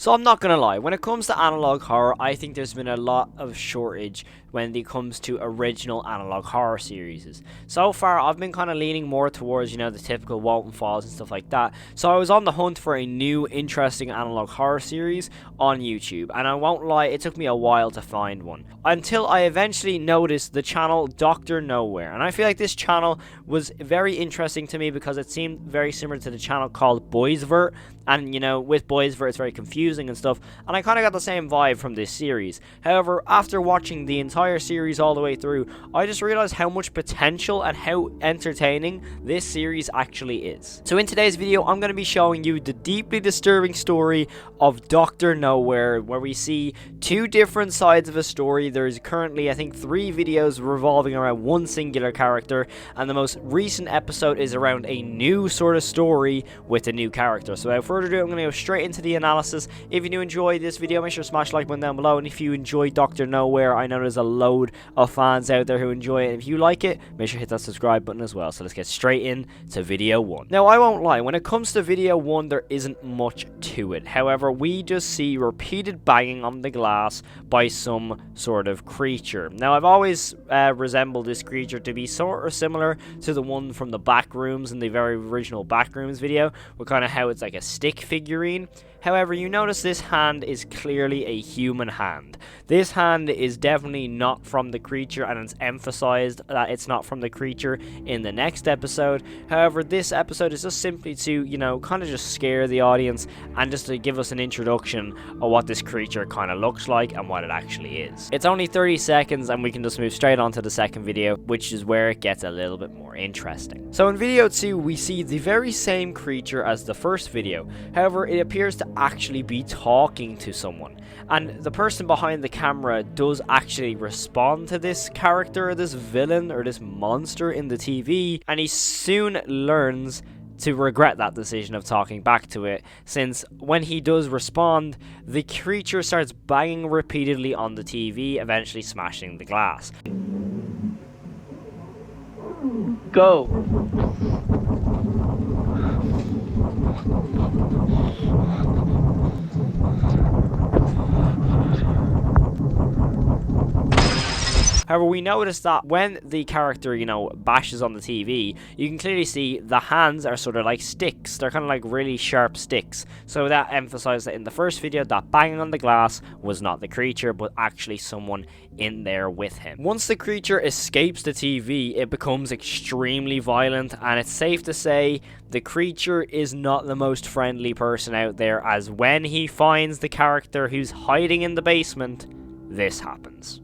So I'm not gonna lie, when it comes to analog horror, I think there's been a lot of shortage when it comes to original analog horror series. So far, I've been kind of leaning more towards, the typical Walton Falls and stuff like that. So I was on the hunt for a new, interesting analog horror series on YouTube, and I won't lie, it took me a while to find one. Until I eventually noticed the channel Dr. Nowhere, and I feel like this channel was very interesting to me because it seemed very similar to the channel called Boysvert, and with Boysvert it's very confusing and stuff, and I kind of got the same vibe from this series. However, after watching the entire series all the way through, I just realized how much potential and how entertaining this series actually is. So in today's video, I'm going to be showing you the deeply disturbing story of Dr. Nowhere, where we see two different sides of a story. There's currently, I think, 3 videos revolving around one singular character, and the most recent episode is around a new sort of story with a new character. So without further ado, I'm going to go straight into the analysis. If you do enjoy this video, make sure to smash the like button down below, and if you enjoy Dr. Nowhere, I know there's a load of fans out there who enjoy it. If you like it, make sure to hit that subscribe button as well. So let's get straight into video 1. Now, I won't lie, when it comes to video 1, there isn't much to it. However, we just see repeated banging on the glass by some sort of creature. Now, I've always resembled this creature to be sort of similar to the one from the Backrooms in the very original Backrooms video, with kind of how it's like a stick figurine. However, you notice this hand is clearly a human hand. This hand is definitely not from the creature, and it's emphasized that it's not from the creature in the next episode. However, this episode is just simply to, kind of just scare the audience and just to give us an introduction of what this creature kind of looks like and what it actually is. It's only 30 seconds and we can just move straight on to the second video, which is where it gets a little bit more interesting. So in video 2, we see the very same creature as the first video. However, it appears to actually be talking to someone, and the person behind the camera does actually respond to this character, this villain or this monster in the TV, and he soon learns to regret that decision of talking back to it, since when he does respond, the creature starts banging repeatedly on the TV, eventually smashing the glass. Go. However, we notice that when the character, bashes on the TV, you can clearly see the hands are sort of like sticks. They're kind of like really sharp sticks. So that emphasized that in the first video, that banging on the glass was not the creature, but actually someone in there with him. Once the creature escapes the TV, it becomes extremely violent, and it's safe to say the creature is not the most friendly person out there, as when he finds the character who's hiding in the basement, this happens.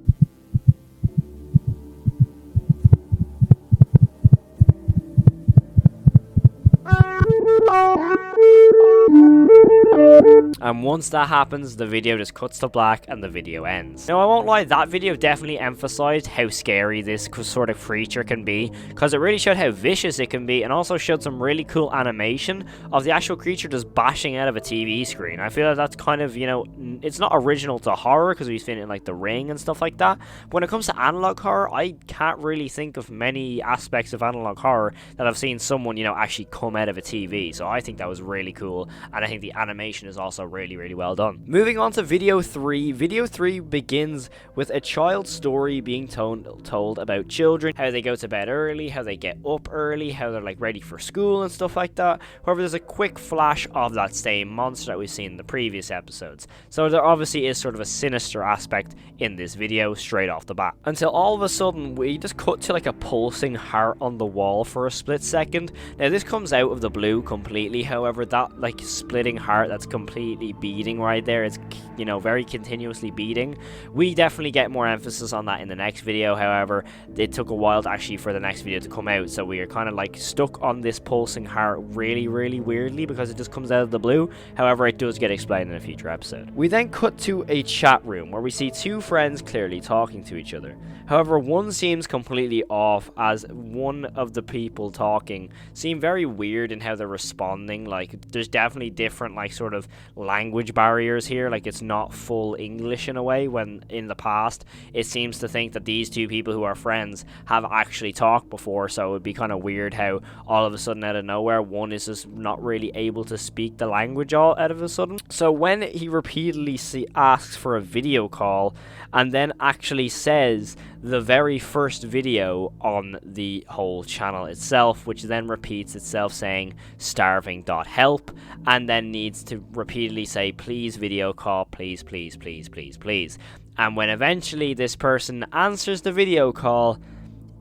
And once that happens, the video just cuts to black and the video ends. Now, I won't lie, that video definitely emphasized how scary this sort of creature can be, because it really showed how vicious it can be, and also showed some really cool animation of the actual creature just bashing out of a TV screen. I feel like that's kind of, it's not original to horror, because we've seen it in like The Ring and stuff like that. But when it comes to analog horror, I can't really think of many aspects of analog horror that I've seen someone, actually come out of a TV. So I think that was really cool, and I think the animation is also really, really well done. Moving on to video 3. Video 3 begins with a child's story being told about children, how they go to bed early, how they get up early, how they're like ready for school and stuff like that. However, there's a quick flash of that same monster that we've seen in the previous episodes. So there obviously is sort of a sinister aspect in this video straight off the bat. Until all of a sudden, we just cut to like a pulsing heart on the wall for a split second. Now, this comes out of the blue completely. However, that like splitting heart that's completely beating right there, it's very continuously beating. We definitely get more emphasis on that in the next video. However, it took a while actually for the next video to come out, so we are kind of like stuck on this pulsing heart really, really weirdly because it just comes out of the blue. However, it does get explained in a future episode. We then cut to a chat room where we see two friends clearly talking to each other. However, one seems completely off, as one of the people talking seem very weird in how they're responding, like like there's definitely different like sort of language barriers here. Like it's not full English in a way, when in the past it seems to think that these two people who are friends have actually talked before, so it would be kind of weird how all of a sudden out of nowhere one is just not really able to speak the language all out of a sudden. So when he repeatedly asks for a video call and then actually says the very first video on the whole channel itself, which then repeats itself saying starving.help, and then needs to repeatedly say please video call, please, please, please, please, please. And when eventually this person answers the video call,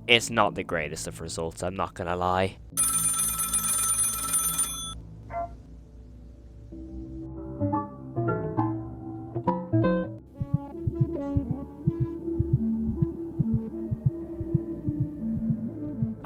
it's not the greatest of results, I'm not gonna lie.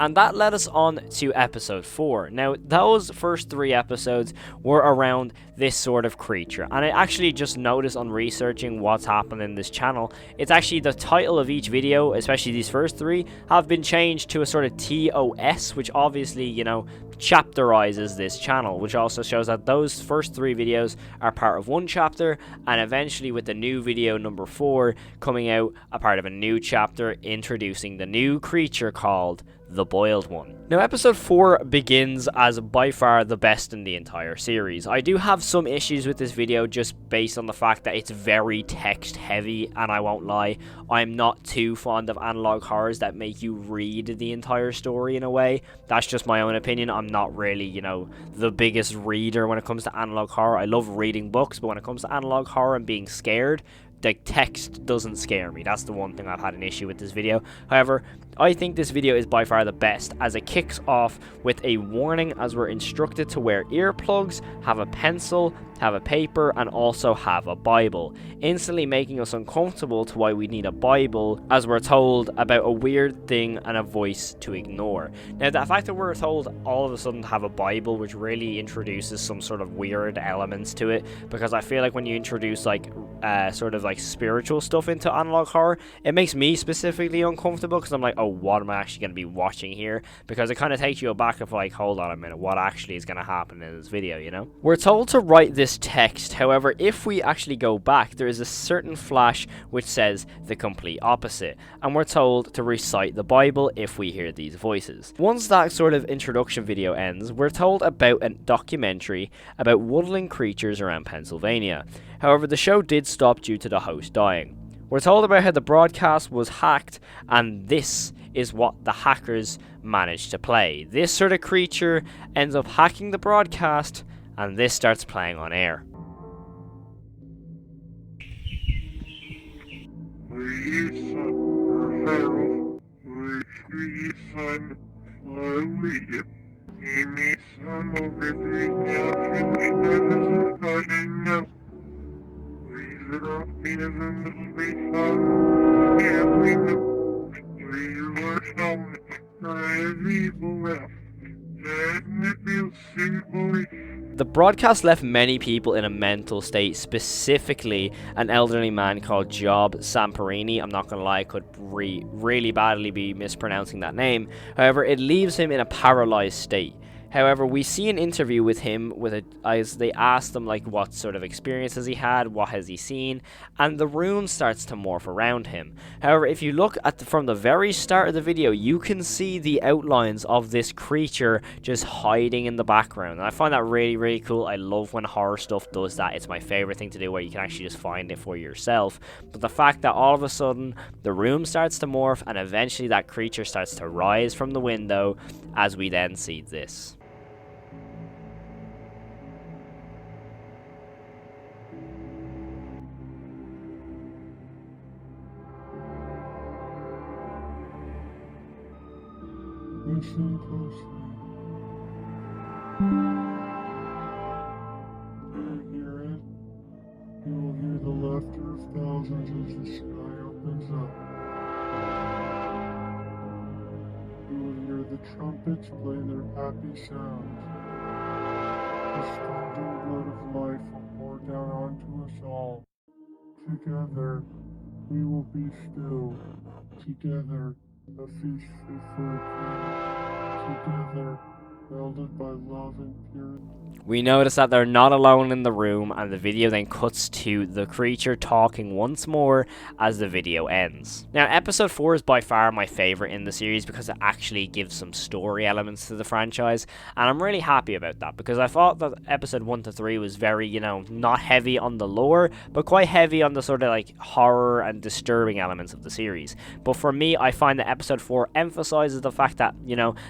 And that led us on to episode 4. Now, those first 3 episodes were around this sort of creature. And I actually just noticed on researching what's happened in this channel, it's actually the title of each video, especially these first 3, have been changed to a sort of TOS, which obviously, you know, chapterizes this channel, which also shows that those first 3 videos are part of one chapter, and eventually with the new video number 4 coming out, a part of a new chapter introducing the new creature called the Boiled One. Now, episode 4 begins as by far the best in the entire series. I do have some issues with this video just based on the fact that it's very text heavy, and I won't lie, I'm not too fond of analog horrors that make you read the entire story in a way. That's just my own opinion. I'm not really, you know, the biggest reader when it comes to analog horror. I love reading books, but when it comes to analog horror and being scared, the text doesn't scare me. That's the one thing I've had an issue with this video. However, I think this video is by far the best, as it kicks off with a warning as we're instructed to wear earplugs, have a pencil, have a paper, and also have a Bible, instantly making us uncomfortable to why we need a Bible, as we're told about a weird thing and a voice to ignore. Now, the fact that we're told all of a sudden to have a Bible, which really introduces some sort of weird elements to it, because I feel like when you introduce like sort of like spiritual stuff into analog horror, it makes me specifically uncomfortable, because I'm like, oh, what am I actually going to be watching here? Because it kind of takes you aback of like, hold on a minute, what actually is going to happen in this video, you know? We're told to write this text. However, if we actually go back, there is a certain flash which says the complete opposite, and we're told to recite the Bible if we hear these voices. Once that sort of introduction video ends, we're told about a documentary about woodland creatures around Pennsylvania. However, the show did stop due to the host dying. We're told about how the broadcast was hacked, and this is what the hackers managed to play. This sort of creature ends up hacking the broadcast, and this starts playing on air. The broadcast left many people in a mental state, specifically an elderly man called Job Samperini. I'm not going to lie, I could really badly be mispronouncing that name. However, it leaves him in a paralyzed state. However, we see an interview with him as they ask them like what sort of experiences he had, what has he seen, and the room starts to morph around him. However, if you look at from the very start of the video, you can see the outlines of this creature just hiding in the background. And I find that really cool. I love when horror stuff does that. It's my favorite thing to do, where you can actually just find it for yourself. But the fact that all of a sudden the room starts to morph and eventually that creature starts to rise from the window, as we then see this. Listen closely. You hear it? You will hear the laughter of thousands as the sky opens up. You will hear the trumpets play their happy sounds. The scourging blood of life will pour down onto us all. Together, we will be still. Together, a feast fit for a king. Together, welded by love and purity. We notice that they're not alone in the room, and the video then cuts to the creature talking once more as the video ends. Now, episode 4 is by far my favourite in the series because it actually gives some story elements to the franchise, and I'm really happy about that because I thought that episode 1 to 3 was very, not heavy on the lore, but quite heavy on the sort of like horror and disturbing elements of the series. But for me, I find that episode 4 emphasizes the fact that,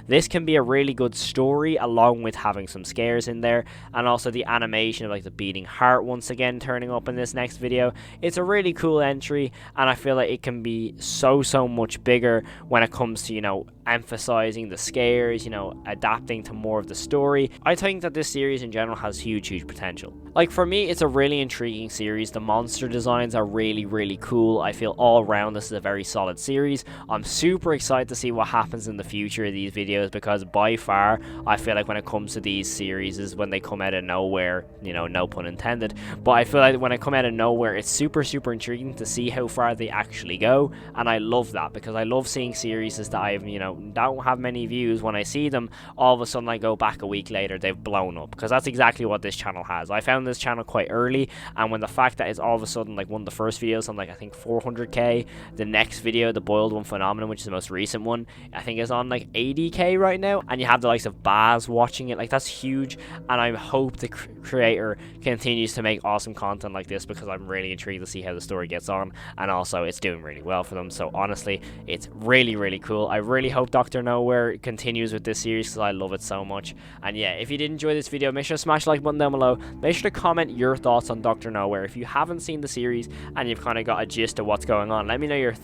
this can be a really good story along with having some scares in there. And also the animation of like the beating heart once again turning up in this next video. It's a really cool entry, and I feel like it can be so much bigger when it comes to emphasizing the scares, adapting to more of the story. I think that this series in general has huge potential. Like, for me, it's a really intriguing series. The monster designs are really cool. I feel all around this is a very solid series. I'm super excited to see what happens in the future of these videos because by far I feel like when it comes to these series is when they come out of nowhere, no pun intended, but I feel like when it come out of nowhere it's super intriguing to see how far they actually go, and I love that because I love seeing series that I've don't have many views. When I see them, all of a sudden I go back a week later, they've blown up, because that's exactly what this channel has. I found this channel quite early, and when the fact that it's all of a sudden like one of the first videos on like I think 400k, the next video, the Boiled One Phenomenon, which is the most recent one, I think is on like 80k right now, and you have the likes of Baz watching it, like that's huge, and I hope the creator continues to make awesome content like this because I'm really intrigued to see how the story gets on, and also it's doing really well for them. So honestly, it's really cool. I really hope Dr. Nowhere continues with this series because I love it so much. And yeah, if you did enjoy this video, make sure to smash the like button down below. Make sure to comment your thoughts on Dr. Nowhere. If you haven't seen the series and you've kind of got a gist of what's going on, let me know your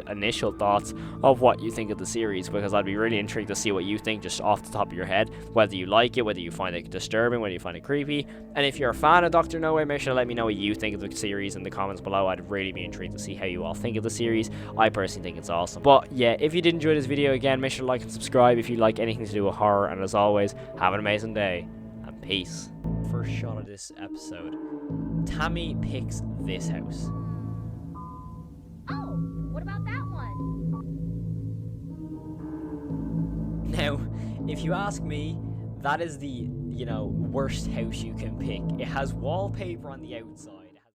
initial thoughts of what you think of the series, because I'd be really intrigued to see what you think just off the top of your head, whether you like it, whether you find it disturbing, whether you find it creepy. And if you're a fan of Dr. Nowhere, make sure to let me know what you think of the series in the comments below. I'd really be intrigued to see how you all think of the series. I personally think it's awesome. But yeah, if you did enjoy this video, again, make sure to like and subscribe if you like anything to do with horror, and as always, have an amazing day and peace. First shot of this episode, Tammy picks this house. Oh, what about that one? Now, if you ask me, that is the, worst house you can pick. It has wallpaper on the outside.